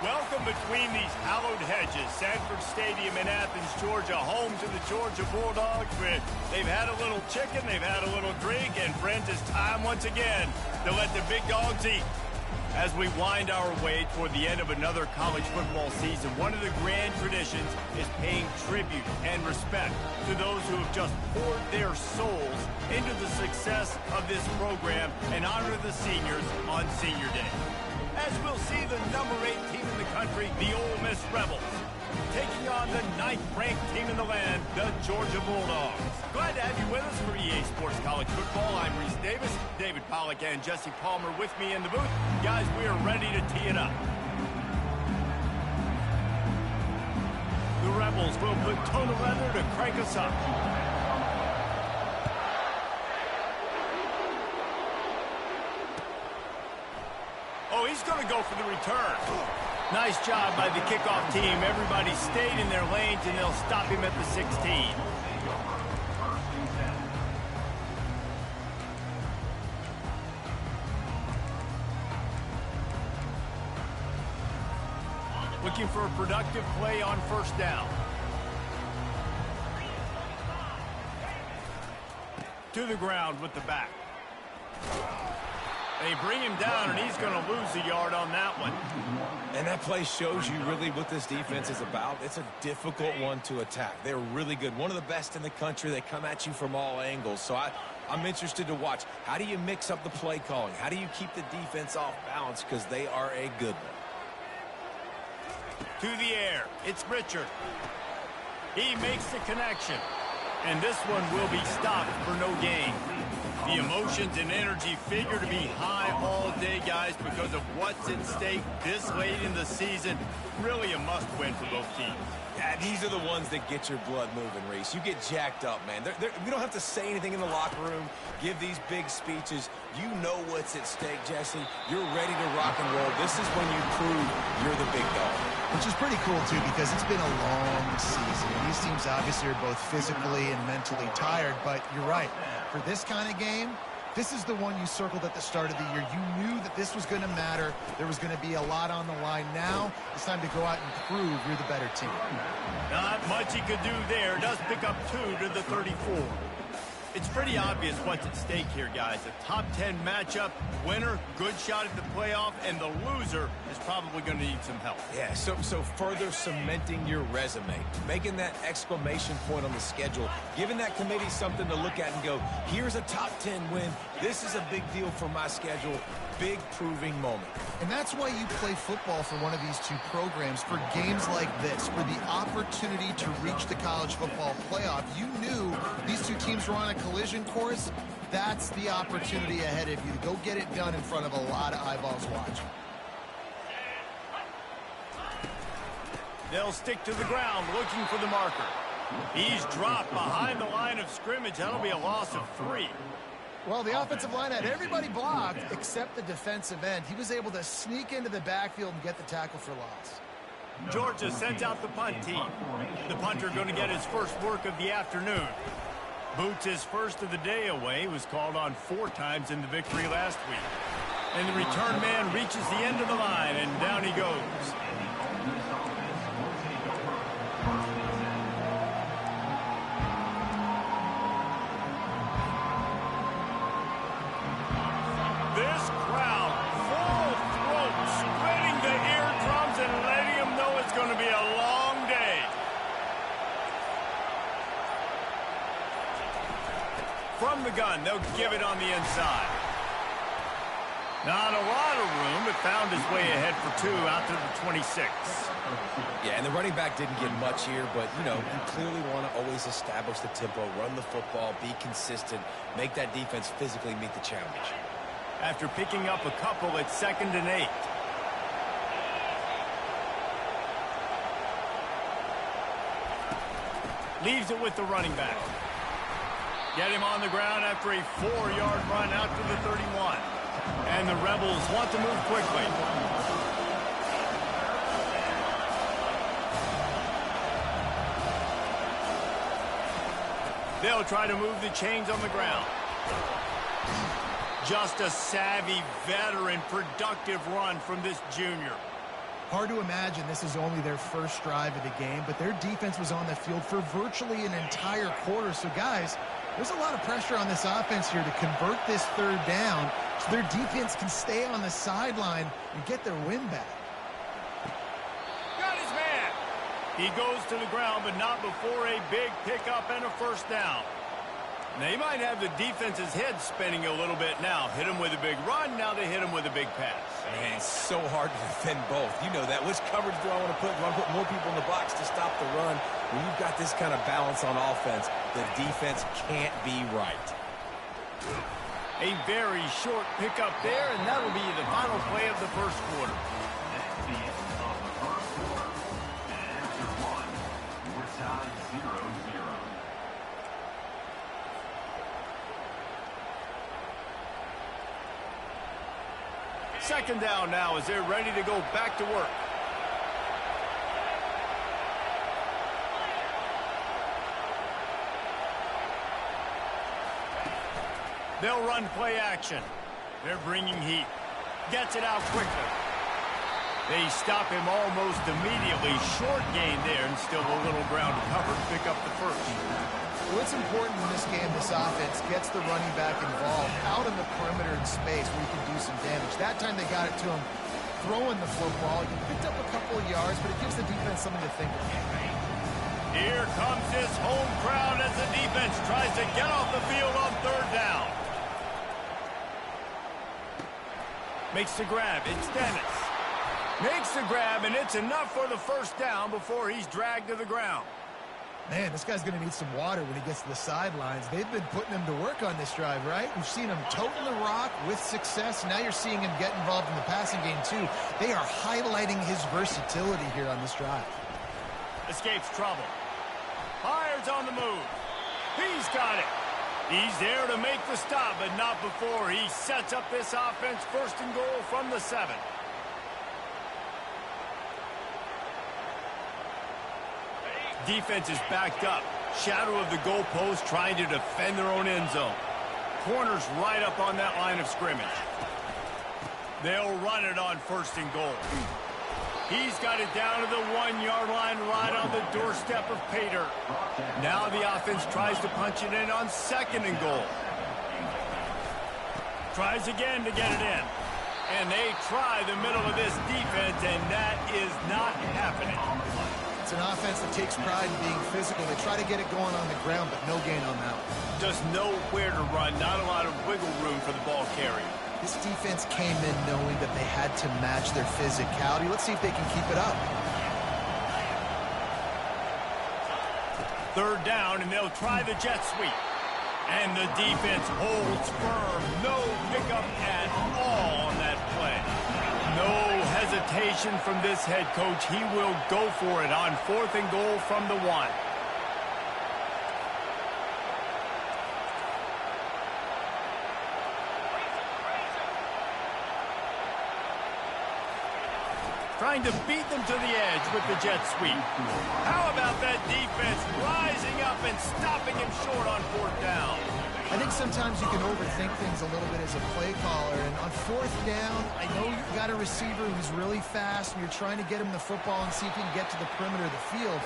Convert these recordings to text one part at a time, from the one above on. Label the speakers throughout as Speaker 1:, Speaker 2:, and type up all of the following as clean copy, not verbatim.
Speaker 1: Welcome between these hallowed hedges. Sanford Stadium in Athens, Georgia, home to the Georgia Bulldogs. They've had a little chicken, they've had a little drink, and friends, it's time once again to let the big dogs eat. As we wind our way toward the end of another college football season, one of the grand traditions is paying tribute and respect to those who have just poured their souls into the success of this program and honor the seniors on Senior Day. As we'll see the number 8 team in the country, the Ole Miss Rebels, taking on the 9th-ranked team in the land, the Georgia Bulldogs. Glad to have you with us for EA Sports College Football. I'm Reese Davis, David Pollack and Jesse Palmer with me in the booth. Guys, we are ready to tee it up. The Rebels will put toe to leather to crank us up. Oh, he's going to go for the return. Nice job by the kickoff team. Everybody stayed in their lanes, and they'll stop him at the 16. Looking for a productive play on first down. To the ground with the back. They bring him down, and he's going to lose a yard on that one.
Speaker 2: And that play shows you really what this defense is about. It's a difficult one to attack. They're really good. One of the best in the country. They come at you from all angles. So I'm interested to watch. How do you mix up the play calling? How do you keep the defense off balance? Because they are a good one.
Speaker 1: To the air. It's Richard. He makes the connection. And this one will be stopped for no gain. The emotions and energy figure to be high all day, guys, because of what's at stake this late in the season. Really a must-win for both teams.
Speaker 2: Yeah, these are the ones that get your blood moving, Reese. You get jacked up, man. We don't have to say anything in the locker room, give these big speeches. You know what's at stake, Jesse. You're ready to rock and roll. This is when you prove you're the big dog.
Speaker 3: Which is pretty cool, too, because it's been a long season. These teams obviously are both physically and mentally tired, but you're right. For this kind of game, this is the one you circled at the start of the year. You knew that this was going to matter. There was going to be a lot on the line. Now it's time to go out and prove you're the better team.
Speaker 1: Not much he could do there. Does pick up 2 to the 34. It's pretty obvious what's at stake here, guys. A top 10 matchup, winner, good shot at the playoff, and the loser is probably going to need some help.
Speaker 2: Yeah, so further cementing your resume, making that exclamation point on the schedule, giving that committee something to look at and go, here's a top 10 win. This is a big deal for my schedule. Big proving moment.
Speaker 3: And that's why you play football for one of these two programs, for games like this, for the opportunity to reach the college football playoff. You knew these two teams were on a collision course. That's the opportunity ahead of you to go get it done in front of a lot of eyeballs watching.
Speaker 1: They'll stick to the ground looking for the marker. He's dropped behind the line of scrimmage. That'll be a loss of 3.
Speaker 3: Well, the offensive line had everybody blocked except the defensive end. He was able to sneak into the backfield and get the tackle for loss.
Speaker 1: Georgia sends out the punt team. The punter going to get his first work of the afternoon. Boots his first of the day away. He was called on 4 times in the victory last week. And the return man reaches the end of the line, and down he goes. This crowd, full throat, spreading the eardrums and letting them know it's going to be a long day. From the gun, they'll give it on the inside. Not a lot of room, but found his way ahead for 2 out to the 26.
Speaker 2: Yeah, and the running back didn't get much here, but, you know, you clearly want to always establish the tempo, run the football, be consistent, make that defense physically meet the challenge.
Speaker 1: After picking up a couple, it's 2nd and 8. Leaves it with the running back. Get him on the ground after a 4-yard run out to the 31. And the Rebels want to move quickly. They'll try to move the chains on the ground. Just a savvy, veteran, productive run from this junior.
Speaker 3: Hard to imagine this is only their first drive of the game, but their defense was on the field for virtually an entire quarter. So, guys, there's a lot of pressure on this offense here to convert this third down so their defense can stay on the sideline and get their win back.
Speaker 1: Got his man. He goes to the ground, but not before a big pickup and a first down. Now, you might have the defense's head spinning a little bit now. Hit him with a big run, now they hit him with a big pass.
Speaker 2: Man, it's so hard to defend both. You know that. Which coverage do I want to put? Do I want to put more people in the box to stop the run? When you've got this kind of balance on offense, the defense can't be right.
Speaker 1: A very short pickup there, and that'll be the final play of the first quarter. Second down now as they're ready to go back to work. They'll run play action. They're bringing heat. Gets it out quickly. They stop him almost immediately. Short gain there and still a little ground covered. Pick up the first.
Speaker 3: What's important in this game, this offense gets the running back involved out in the perimeter in space where he can do some damage. That time they got it to him throwing the football. He picked up a couple of yards, but it gives the defense something to think about.
Speaker 1: Here comes this home crowd as the defense tries to get off the field on third down. Makes the grab. It's Dennis. Makes the grab, and it's enough for the first down before he's dragged to the ground.
Speaker 3: Man, this guy's going to need some water when he gets to the sidelines. They've been putting him to work on this drive, right? We've seen him toting the rock with success. Now you're seeing him get involved in the passing game, too. They are highlighting his versatility here on this drive.
Speaker 1: Escapes trouble. Fires on the move. He's got it. He's there to make the stop, but not before he sets up this offense first and goal from the 7. Defense is backed up. Shadow of the goalpost trying to defend their own end zone. Corners right up on that line of scrimmage. They'll run it on first and goal. He's got it down to the 1-yard line right on the doorstep of Pater. Now the offense tries to punch it in on second and goal. Tries again to get it in. And they try the middle of this defense, and that is not happening.
Speaker 3: It's an offense that takes pride in being physical. They try to get it going on the ground, but no gain on that one.
Speaker 1: Just nowhere to run, not a lot of wiggle room for the ball carrier.
Speaker 3: This defense came in knowing that they had to match their physicality. Let's see if they can keep it up.
Speaker 1: Third down, and they'll try the jet sweep. And the defense holds firm. No pickup at all on that play. No hesitation from this head coach. He will go for it on fourth and goal from the 1. Trying to beat them to the edge with the jet sweep. How about that defense rising up and stopping him short on fourth down?
Speaker 3: I think sometimes you can overthink things a little bit as a play caller. And on fourth down, I know you've got a receiver who's really fast, and you're trying to get him the football and see if he can get to the perimeter of the field.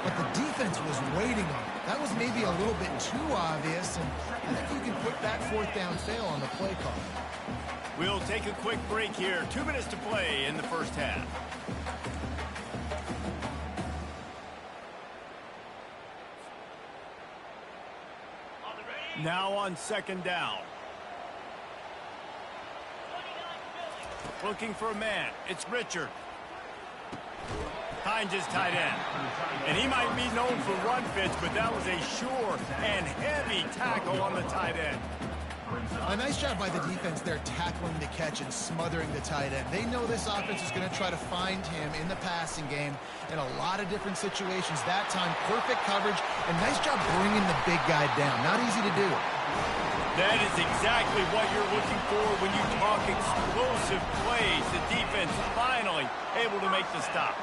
Speaker 3: But the defense was waiting on it. That was maybe a little bit too obvious, and I think you can put that fourth down fail on the play call.
Speaker 1: We'll take a quick break here. 2 minutes to play in the first half. Now on second down. Looking for a man. It's Richard. Finds his tight end. And he might be known for run fits, but that was a sure and heavy tackle on the tight end.
Speaker 3: A nice job by the defense there tackling the catch and smothering the tight end. They know this offense is going to try to find him in the passing game in a lot of different situations. That time, perfect coverage, and nice job bringing the big guy down. Not easy to do.
Speaker 1: That is exactly what you're looking for when you talk explosive plays. The defense finally able to make the stop.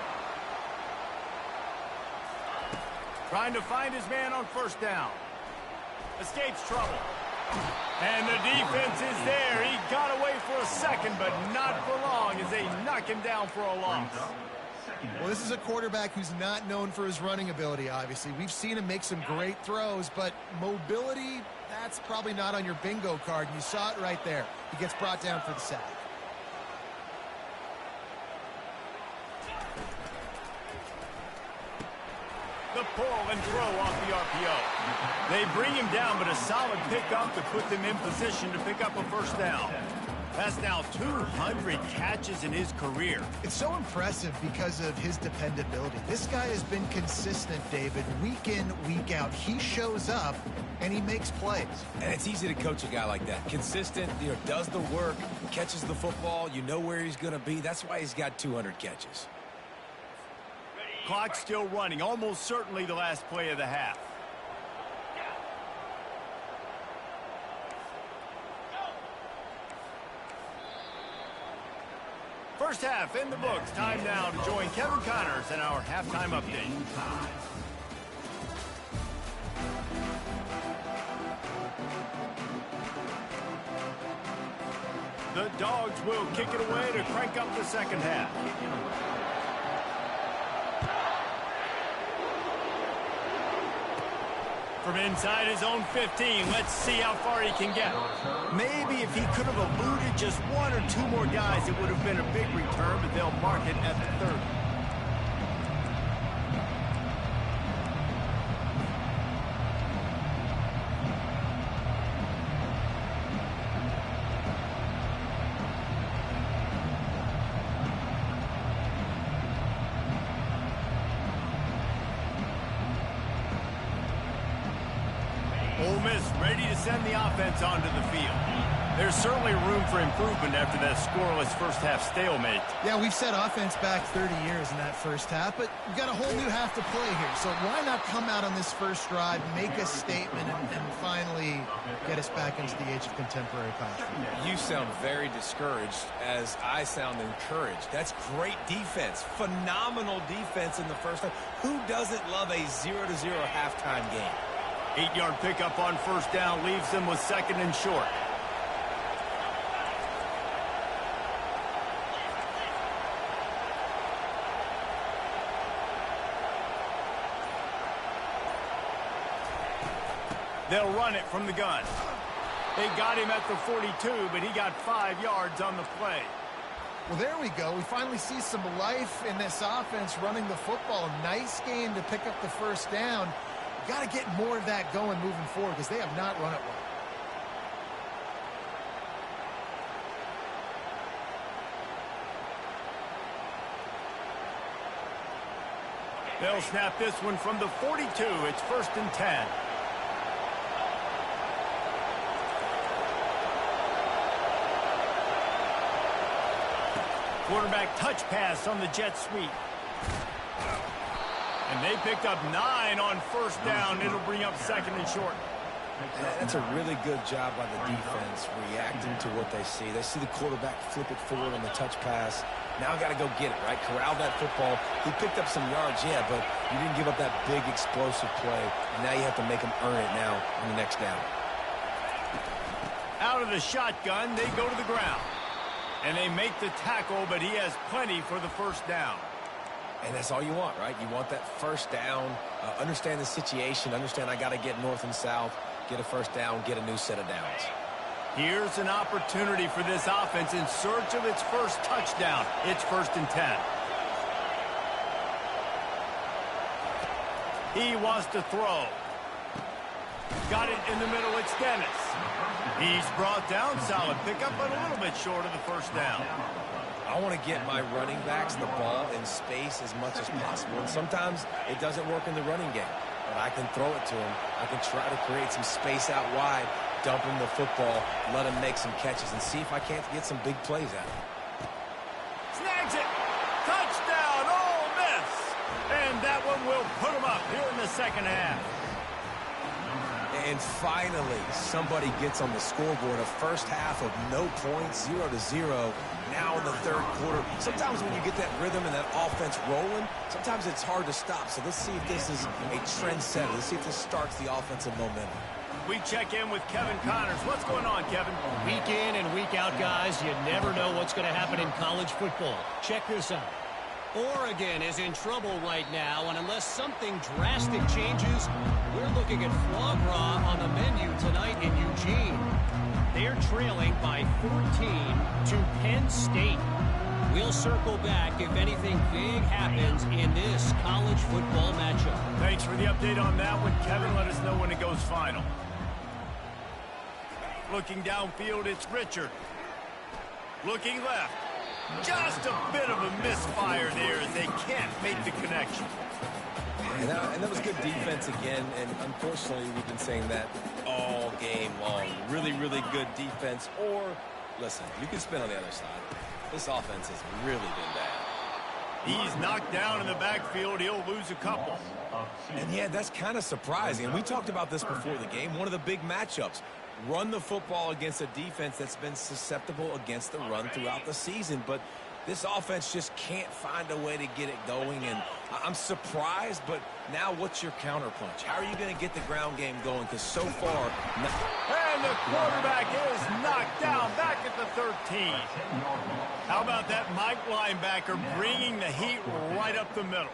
Speaker 1: Trying to find his man on first down. Escapes trouble. And the defense is there. He got away for a second, but not for long as they knock him down for a loss.
Speaker 3: Well, this is a quarterback who's not known for his running ability, obviously. We've seen him make some great throws, but mobility, that's probably not on your bingo card. And you saw it right there. He gets brought down for the sack.
Speaker 1: The pull and throw off the RPO. They bring him down, but a solid pickup to put them in position to pick up a first down. That's now 200 catches in his career.
Speaker 3: It's so impressive because of his dependability. This guy has been consistent, David, week in, week out. He shows up, and he makes plays.
Speaker 2: And it's easy to coach a guy like that. Consistent, does the work, catches the football, you know where he's going to be. That's why he's got 200 catches.
Speaker 1: Clock still running, almost certainly the last play of the half. First half in the books. Time now to join Kevin Connors in our halftime update. The Dogs will kick it away to crank up the second half. From inside his own 15, let's see how far he can get. Maybe if he could have eluded just one or two more guys, it would have been a big return, but they'll mark it at the 30. Ole Miss ready to send the offense onto the field. There's certainly room for improvement after that scoreless first half stalemate.
Speaker 3: Yeah, we've set offense back 30 years in that first half, but we've got a whole new half to play here. So why not come out on this first drive, make a statement, and finally get us back into the age of contemporary college football?
Speaker 2: You sound very discouraged as I sound encouraged. That's great defense. Phenomenal defense in the first half. Who doesn't love a 0-0 halftime game?
Speaker 1: 8-yard pickup on first down leaves them with second and short. They'll run it from the gun. They got him at the 42, but he got 5 yards on the play.
Speaker 3: Well, there we go. We finally see some life in this offense running the football. Nice game to pick up the first down. Got to get more of that going moving forward because they have not run it well.
Speaker 1: They'll snap this one from the 42. It's 1st and 10. Quarterback touch pass on the jet sweep. And they picked up 9 on first down. It'll bring up second and short.
Speaker 2: That's a really good job by the defense, reacting to what they see. They see the quarterback flip it forward on the touch pass. Now got to go get it, right? Corral that football. He picked up some yards, yeah, but you didn't give up that big explosive play. And now you have to make them earn it now on the next down.
Speaker 1: Out of the shotgun, they go to the ground. And they make the tackle, but he has plenty for the first down.
Speaker 2: And that's all you want, right? You want that first down, understand the situation, understand I got to get north and south, get a first down, get a new set of downs.
Speaker 1: Here's an opportunity for this offense in search of its first touchdown. It's 1st and 10. He wants to throw. Got it in the middle. It's Dennis. He's brought down. Solid pickup, but a little bit short of the first down.
Speaker 2: I want to get my running backs the ball in space as much as possible. And sometimes it doesn't work in the running game. But I can throw it to him. I can try to create some space out wide, dump him the football, let him make some catches, and see if I can't get some big plays out of him.
Speaker 1: Snags it. Touchdown, Ole Miss. And that one will put him up here in the second half.
Speaker 2: And finally, somebody gets on the scoreboard. A first half of no points, 0-0. Now in the third quarter. Sometimes when you get that rhythm and that offense rolling, sometimes it's hard to stop. So let's see if this is a trend setter. Let's see if this starts the offensive momentum.
Speaker 1: We check in with Kevin Connors. What's going on, Kevin?
Speaker 4: Week in and week out, guys, you never know what's going to happen in college football. Check this out. Oregon is in trouble right now, and unless something drastic changes, we're looking at foie gras on the menu tonight in Eugene. They're trailing by 14 to Penn State. We'll circle back if anything big happens in this college football matchup.
Speaker 1: Thanks for the update on that one, Kevin. Let us know when it goes final. Looking downfield, it's Richard. Looking left. Just a bit of a misfire there as they can't make the connection.
Speaker 2: And that was good defense again, and unfortunately we've been saying that all game long. Really, really good defense. Or, listen, you can spin on the other side. This offense has really been bad.
Speaker 1: He's knocked down in the backfield. He'll lose a couple.
Speaker 2: And yeah, that's kind of surprising. And we talked about this before the game. One of the big matchups. Run the football against a defense that's been susceptible against the run throughout the season. But this offense just can't find a way to get it going. And I'm surprised, but now what's your counterpunch? How are you going to get the ground game going? Because so far...
Speaker 1: And the quarterback is knocked down back at the 13. How about that Mike linebacker bringing the heat right up the middle?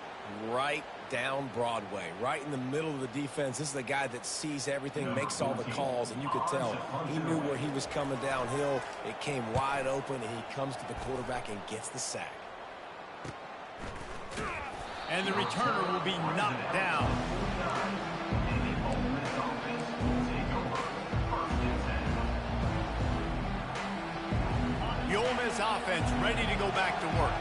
Speaker 2: Right down Broadway, right in the middle of the defense. This is the guy that sees everything, makes all the calls, and you could tell he knew where he was coming downhill. It came wide open, and he comes to the quarterback and gets the sack.
Speaker 1: And the returner will be knocked down. The Ole Miss offense ready to go back to work.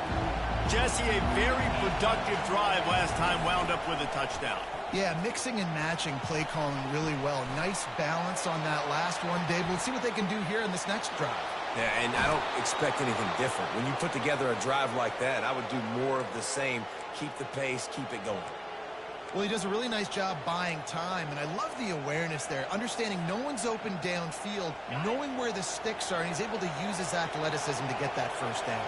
Speaker 1: Jesse, a very productive drive last time, wound up with a touchdown.
Speaker 3: Yeah, mixing and matching play calling really well. Nice balance on that last one, Dave. We'll see what they can do here in this next drive.
Speaker 2: Yeah, and I don't expect anything different. When you put together a drive like that, I would do more of the same. Keep the pace, keep it going.
Speaker 3: Well, he does a really nice job buying time, and I love the awareness there, understanding no one's open downfield, knowing where the sticks are, and he's able to use his athleticism to get that first down.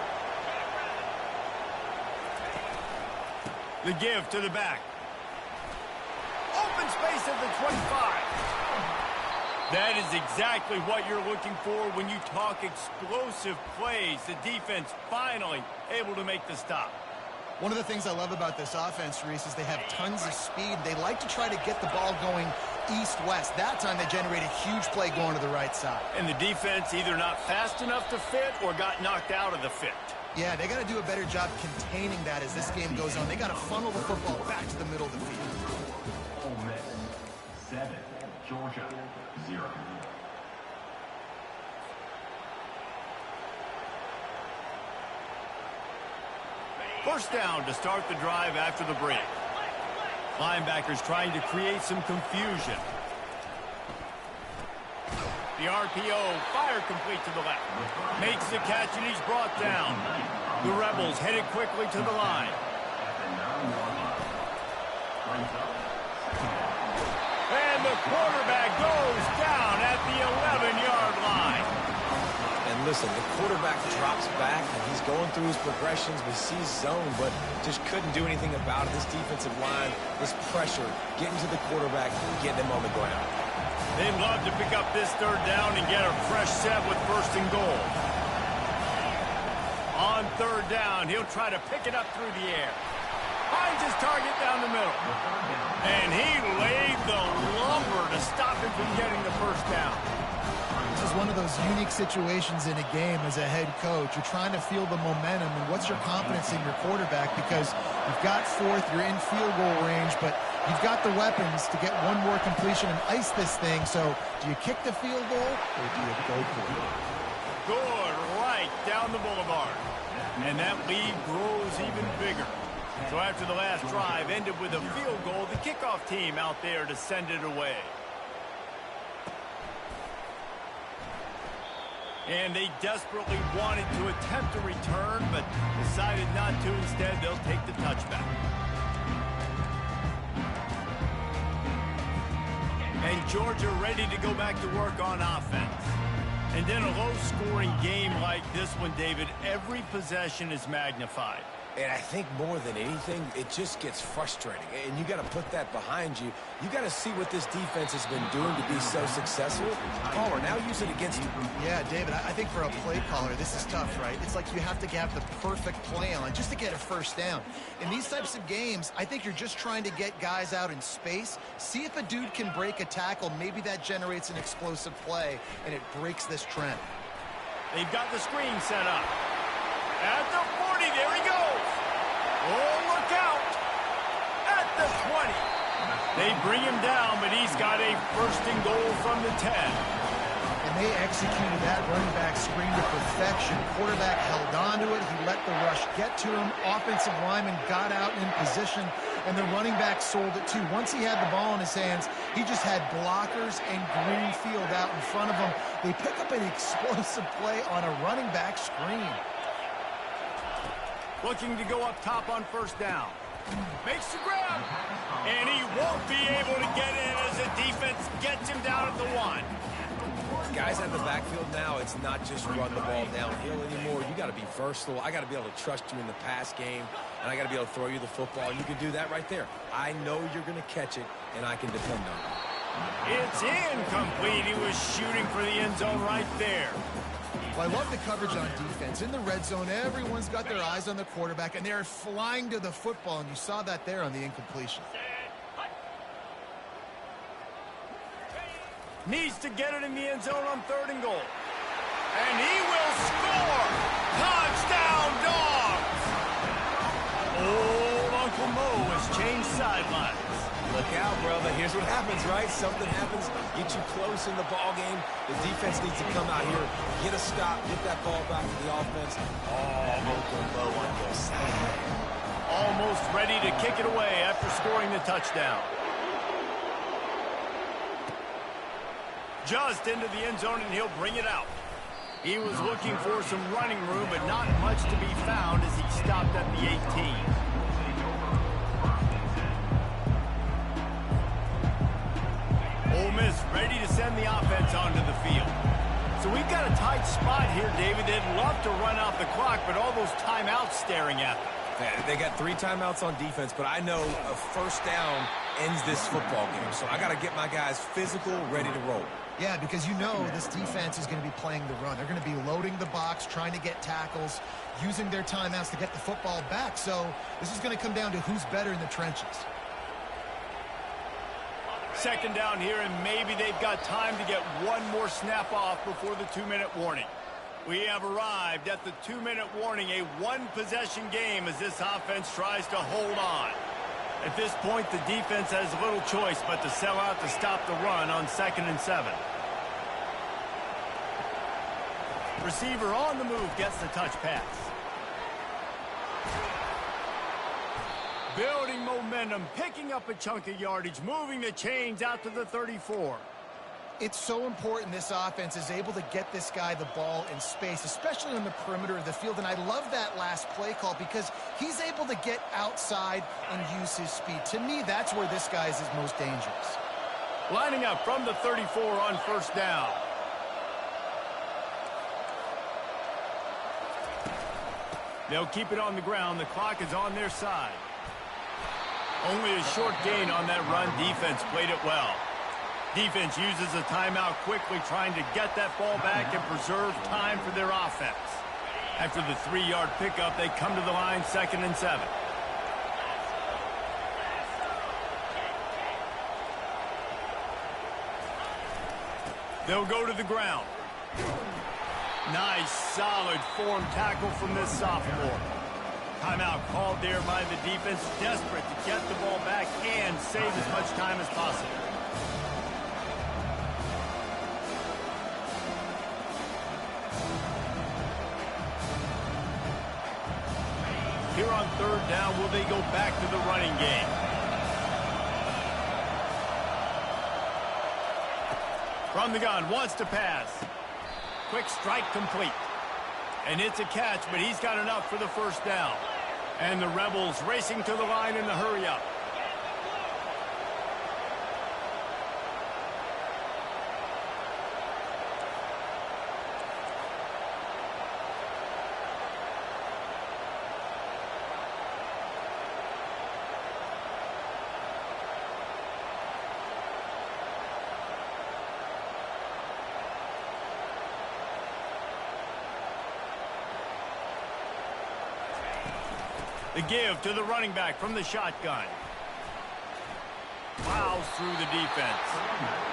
Speaker 1: The give to the back. Open space at the 25. That is exactly what you're looking for when you talk explosive plays. The defense finally able to make the stop.
Speaker 3: One of the things I love about this offense, Reese, is they have tons of speed. They like to try to get the ball going east-west. That time they generate a huge play going to the right side.
Speaker 1: And the defense either not fast enough to fit or got knocked out of the fit.
Speaker 3: Yeah, they got to do a better job containing that as this game goes on. They got to funnel the football back to the middle of the field.
Speaker 5: Ole Miss 7, Georgia 0.
Speaker 1: First down to start the drive after the break. Linebackers trying to create some confusion. The RPO, fire complete to the left. Makes the catch and he's brought down. The Rebels headed quickly to the line. And the quarterback goes down at the 11-yard line.
Speaker 2: And listen, the quarterback drops back, and he's going through his progressions. We see zone, but just couldn't do anything about it. This defensive line, this pressure, getting to the quarterback, getting him on the ground.
Speaker 1: They'd love to pick up this third down and get a fresh set with first and goal. On third down, he'll try to pick it up through the air. Finds his target down the middle. And he laid the lumber to stop him from getting the first down.
Speaker 3: This is one of those unique situations in a game as a head coach. You're trying to feel the momentum, and what's your confidence in your quarterback? Because you've got fourth, you're in field goal range, but you've got the weapons to get one more completion and ice this thing. So do you kick the field goal or do you go for it?
Speaker 1: Good, right down the boulevard. And that lead grows even bigger. So after the last drive ended with a field goal, the kickoff team out there to send it away. And they desperately wanted to attempt a return, but decided not to. Instead, they'll take the touchback. And Georgia ready to go back to work on offense. And in a low-scoring game like this one, David, every possession is magnified.
Speaker 2: And I think more than anything, it just gets frustrating. And you got to put that behind you. You got to see what this defense has been doing to be so successful. Caller, now use it against you.
Speaker 3: Yeah, David, I think for a play caller, this is tough, right? It's like you have to have the perfect play on just to get a first down. In these types of games, I think you're just trying to get guys out in space, see if a dude can break a tackle. Maybe that generates an explosive play, and it breaks this trend.
Speaker 1: They've got the screen set up. At the 40, there he goes. Oh, look out. At the 20. They bring him down, but he's got a first and goal from the 10.
Speaker 3: And they executed that running back screen to perfection. Quarterback held on to it. He let the rush get to him. Offensive lineman got out in position, and the running back sold it too. Once he had the ball in his hands, he just had blockers and green field out in front of him. They pick up an explosive play on a running back screen.
Speaker 1: Looking to go up top on first down. Makes the grab. And he won't be able to get in as the defense gets him down at the 1.
Speaker 2: Guys at the backfield now, it's not just run the ball downhill anymore. You got to be versatile. I got to be able to trust you in the pass game, and I got to be able to throw you the football. You can do that right there. I know you're going to catch it, and I can depend on it.
Speaker 1: It's incomplete. He was shooting for the end zone right there.
Speaker 3: Well, I love the coverage on defense. In the red zone, everyone's got their eyes on the quarterback, and they're flying to the football, and you saw that there on the incompletion.
Speaker 1: Needs to get it in the end zone on 3rd and goal. And he will score! Touchdown, Dogs! Old Uncle Mo has changed sidelines.
Speaker 2: Look out, brother. Here's what happens, right? Something happens, get you close in the ball game. The defense needs to come out here, get a stop, get that ball back to the offense. Oh, Uncle Mo on your side.
Speaker 1: Almost ready to kick it away after scoring the touchdown. Just into the end zone, and he'll bring it out. He was looking for some running room, but not much to be found as he stopped at the 18. Ole Miss ready to send the offense onto the field. So we've got a tight spot here, David. They'd love to run out the clock, but all those timeouts staring at them.
Speaker 2: They got 3 timeouts on defense, but I know a first down ends this football game. So I got to get my guys physical, ready to roll.
Speaker 3: Yeah, because you know this defense is going to be playing the run. They're going to be loading the box, trying to get tackles, using their timeouts to get the football back. So this is going to come down to who's better in the trenches.
Speaker 1: Second down here, and maybe they've got time to get one more snap off before the 2-minute warning. We have arrived at the 2-minute warning, a one-possession game as this offense tries to hold on. At this point, the defense has little choice but to sell out to stop the run on 2nd and 7. Receiver on the move gets the touch pass. Building momentum, picking up a chunk of yardage, moving the chains out to the 34.
Speaker 3: It's so important this offense is able to get this guy the ball in space, especially on the perimeter of the field. And I love that last play call because he's able to get outside and use his speed. To me, that's where this guy is his most dangerous.
Speaker 1: Lining up from the 34 on first down. They'll keep it on the ground. The clock is on their side. Only a short gain on that run. Defense played it well. Defense uses a timeout quickly, trying to get that ball back and preserve time for their offense. After the 3-yard pickup, they come to the line 2nd and 7. They'll go to the ground. Nice, solid form tackle from this sophomore. Timeout called there by the defense, desperate to get the ball back and save as much time as possible. Here on 3rd down, will they go back to the running game? From the gun, wants to pass. Quick strike complete. And it's a catch, but he's got enough for the first down. And the Rebels racing to the line in the hurry-up. The give to the running back from the shotgun. Plows through the defense.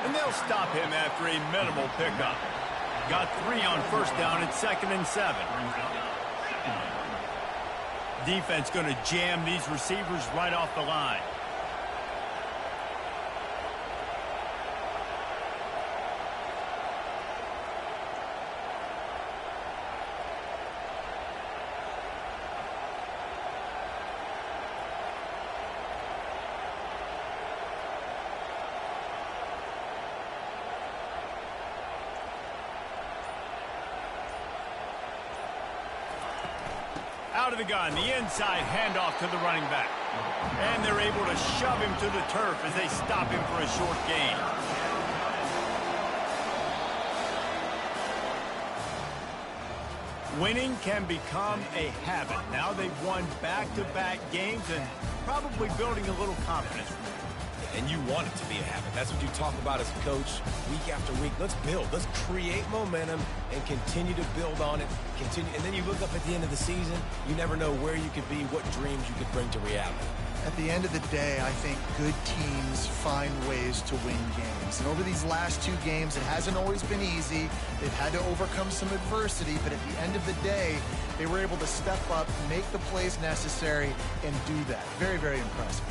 Speaker 1: And they'll stop him after a minimal pickup. Got 3 on first down at 2nd and 7. Defense going to jam these receivers right off the line. Out of the gun, the inside handoff to the running back. And they're able to shove him to the turf as they stop him for a short gain. Winning can become a habit. Now they've won back-to-back games and probably building a little confidence.
Speaker 2: And you want it to be a habit. That's what you talk about as a coach week after week. Let's build. Let's create momentum and continue to build on it. And then you look up at the end of the season, you never know where you could be, what dreams you could bring to reality.
Speaker 3: At the end of the day, I think good teams find ways to win games. And over these last 2 games, it hasn't always been easy. They've had to overcome some adversity, but at the end of the day, they were able to step up, make the plays necessary, and do that. Very, very impressive.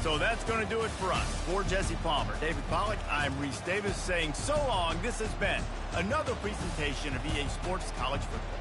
Speaker 1: So that's going to do it for us. For Jesse Palmer, David Pollack, I'm Reese Davis saying so long. This has been another presentation of EA Sports College Football.